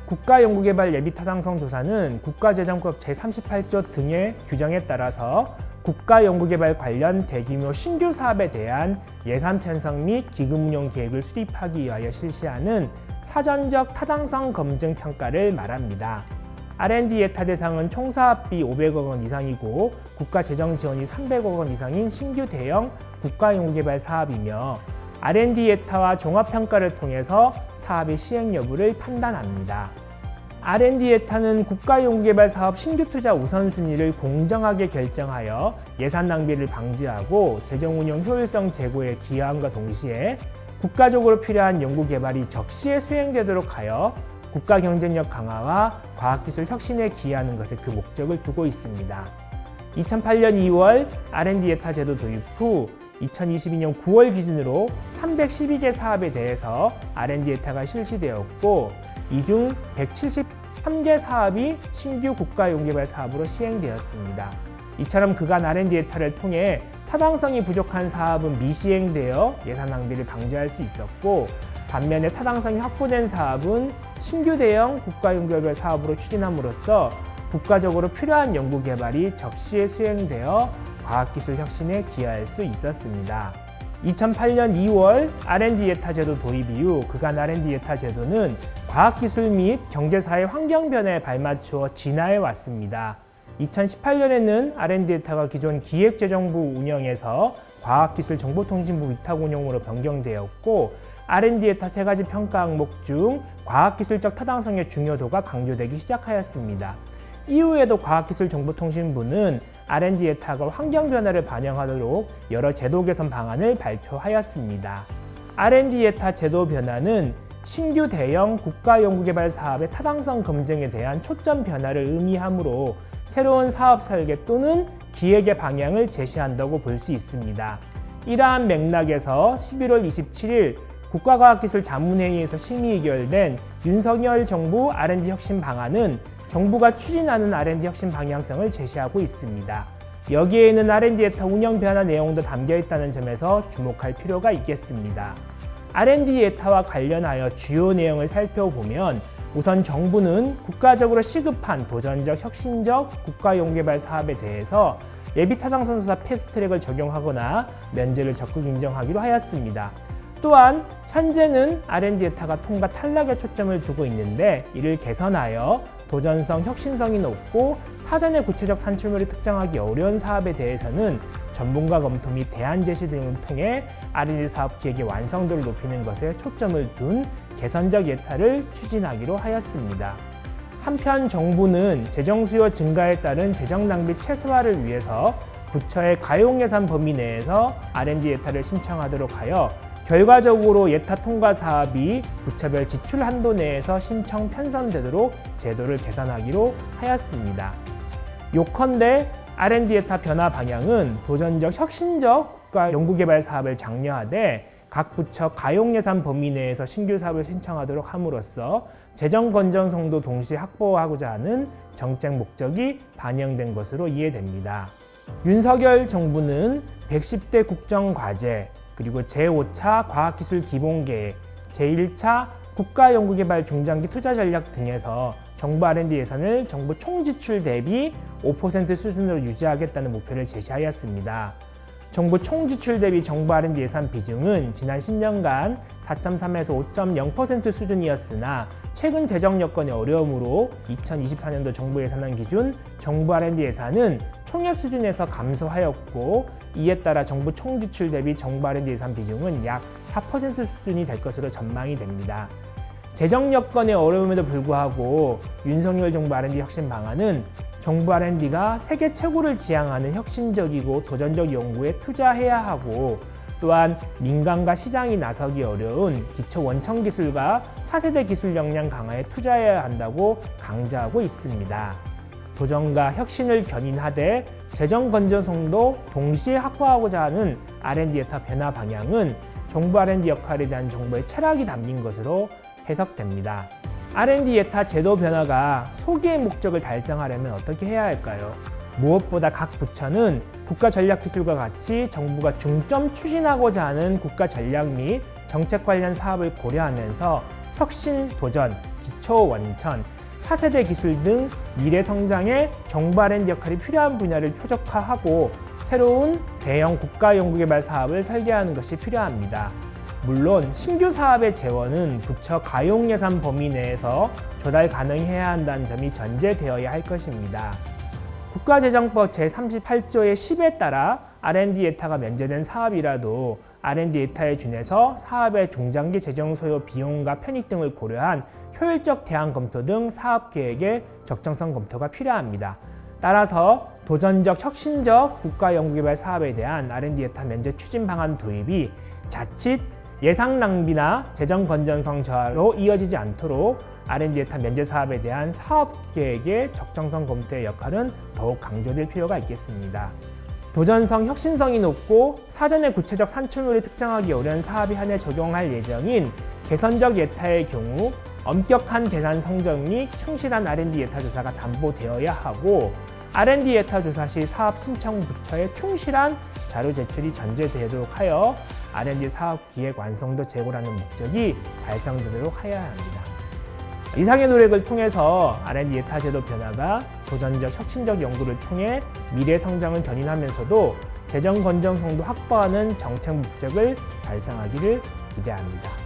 국가연구개발 예비타당성 조사는 국가재정법 제38조 등의 규정에 따라서 국가연구개발 관련 대규모 신규 사업에 대한 예산 편성 및 기금 운용 계획을 수립하기 위하여 실시하는 사전적 타당성 검증 평가를 말합니다. R&D 예타 대상은 총 사업비 500억 원 이상이고 국가 재정 지원이 300억 원 이상인 신규 대형 국가연구개발 사업이며 R&D 예타와 종합평가를 통해서 사업의 시행 여부를 판단합니다. R&D 예타는 국가연구개발 사업 신규 투자 우선순위를 공정하게 결정하여 예산 낭비를 방지하고 재정운용 효율성 제고에 기여함과 동시에 국가적으로 필요한 연구개발이 적시에 수행되도록 하여 국가 경쟁력 강화와 과학기술 혁신에 기여하는 것에 그 목적을 두고 있습니다. 2008년 2월 R&D 예타 제도 도입 후 2022년 9월 기준으로 312개 사업에 대해서 R&D 예타가 실시되었고 이 중 173개 사업이 신규 국가연구개발 사업으로 시행되었습니다. 이처럼 그간 R&D 예타를 통해 타당성이 부족한 사업은 미시행되어 예산 낭비를 방지할 수 있었고 반면에 타당성이 확보된 사업은 신규 대형 국가연구개발 사업으로 추진함으로써 국가적으로 필요한 연구개발이 적시에 수행되어 과학기술 혁신에 기여할 수 있었습니다. 2008년 2월 R&D 예타 제도 도입 이후 그간 R&D 예타 제도는 과학기술 및 경제사회 환경 변화에 발맞추어 진화해 왔습니다. 2018년에는 R&D 예타가 기존 기획재정부 운영에서 과학기술정보통신부 위탁 운영으로 변경되었고 R&D 예타 3가지 평가 항목 중 과학기술적 타당성의 중요도가 강조되기 시작하였습니다. 이후에도 과학기술정보통신부는 R&D 예타가 환경 변화를 반영하도록 여러 제도 개선 방안을 발표하였습니다. R&D 예타 제도 변화는 신규 대형 국가연구개발 사업의 타당성 검증에 대한 초점 변화를 의미하므로 새로운 사업 설계 또는 기획의 방향을 제시한다고 볼 수 있습니다. 이러한 맥락에서 11월 27일 국가과학기술자문회의에서 심의 의결된 윤석열 정부 R&D 혁신 방안은 정부가 추진하는 R&D 혁신 방향성을 제시하고 있습니다. 여기에는 R&D 예타 운영 변화 내용도 담겨 있다는 점에서 주목할 필요가 있겠습니다. R&D 예타와 관련하여 주요 내용을 살펴보면 우선 정부는 국가적으로 시급한 도전적 혁신적 국가연구개발 사업에 대해서 예비타당성 조사 패스트트랙을 적용하거나 면제를 적극 인정하기로 하였습니다. 또한 현재는 R&D 예타가 통과 탈락에 초점을 두고 있는데 이를 개선하여 도전성, 혁신성이 높고 사전에 구체적 산출물을 특정하기 어려운 사업에 대해서는 전문가 검토 및 대안 제시 등을 통해 R&D 사업 기획의 완성도를 높이는 것에 초점을 둔 개선적 예타를 추진하기로 하였습니다. 한편 정부는 재정 수요 증가에 따른 재정 낭비 최소화를 위해서 부처의 가용 예산 범위 내에서 R&D 예타를 신청하도록 하여 결과적으로 예타 통과 사업이 부처별 지출 한도 내에서 신청 편성되도록 제도를 개선하기로 하였습니다. 요컨대 R&D 예타 변화 방향은 도전적 혁신적 국가 연구개발 사업을 장려하되 각 부처 가용 예산 범위 내에서 신규 사업을 신청하도록 함으로써 재정 건전성도 동시에 확보하고자 하는 정책 목적이 반영된 것으로 이해됩니다. 윤석열 정부는 110대 국정과제 그리고 제5차 과학기술 기본계획, 제1차 국가연구개발 중장기 투자 전략 등에서 정부 R&D 예산을 정부 총지출 대비 5% 수준으로 유지하겠다는 목표를 제시하였습니다. 정부 총지출 대비 정부 R&D 예산 비중은 지난 10년간 4.3에서 5.0% 수준이었으나 최근 재정 여건의 어려움으로 2024년도 정부 예산안 기준 정부 R&D 예산은 총액 수준에서 감소하였고 이에 따라 정부 총지출 대비 정부 R&D 예산 비중은 약 4% 수준이 될 것으로 전망이 됩니다. 재정 여건의 어려움에도 불구하고 윤석열 정부 R&D 혁신 방안은 정부 R&D가 세계 최고를 지향하는 혁신적이고 도전적 연구에 투자해야 하고 또한 민간과 시장이 나서기 어려운 기초 원천 기술과 차세대 기술 역량 강화에 투자해야 한다고 강조하고 있습니다. 도전과 혁신을 견인하되 재정 건전성도 동시에 확보하고자 하는 R&D 예타 변화 방향은 정부 R&D 역할에 대한 정부의 철학이 담긴 것으로 해석됩니다. R&D 예타 제도 변화가 소기의 목적을 달성하려면 어떻게 해야 할까요? 무엇보다 각 부처는 국가전략기술과 같이 정부가 중점 추진하고자 하는 국가전략 및 정책 관련 사업을 고려하면서 혁신, 도전, 기초 초원천, 차세대 기술 등 미래 성장에 정부 R&D 역할이 필요한 분야를 표적화하고 새로운 대형 국가연구개발 사업을 설계하는 것이 필요합니다. 물론 신규 사업의 재원은 부처 가용 예산 범위 내에서 조달 가능해야 한다는 점이 전제되어야 할 것입니다. 국가재정법 제38조의 10에 따라 R&D 예타가 면제된 사업이라도 R&D 예타에 준해서 사업의 중장기 재정 소요 비용과 편익 등을 고려한 효율적 대안 검토 등 사업 계획의 적정성 검토가 필요합니다. 따라서 도전적 혁신적 국가연구개발 사업에 대한 R&D 예타 면제 추진 방안 도입이 자칫 예산 낭비나 재정 건전성 저하로 이어지지 않도록 R&D 예타 면제 사업에 대한 사업 계획의 적정성 검토의 역할은 더욱 강조될 필요가 있겠습니다. 도전성, 혁신성이 높고 사전에 구체적 산출물을 특정하기 어려운 사업이 한해 적용할 예정인 개선적 예타의 경우 엄격한 대상 성적 및 충실한 R&D 예타 조사가 담보되어야 하고 R&D 예타 조사 시 사업 신청 부처의 충실한 자료 제출이 전제되도록 하여 R&D 사업 기획 완성도 제고라는 목적이 달성되도록 하여야 합니다. 이상의 노력을 통해서 R&D 예타 제도 변화가 도전적 혁신적 연구를 통해 미래 성장을 견인하면서도 재정 건전성도 확보하는 정책 목적을 달성하기를 기대합니다.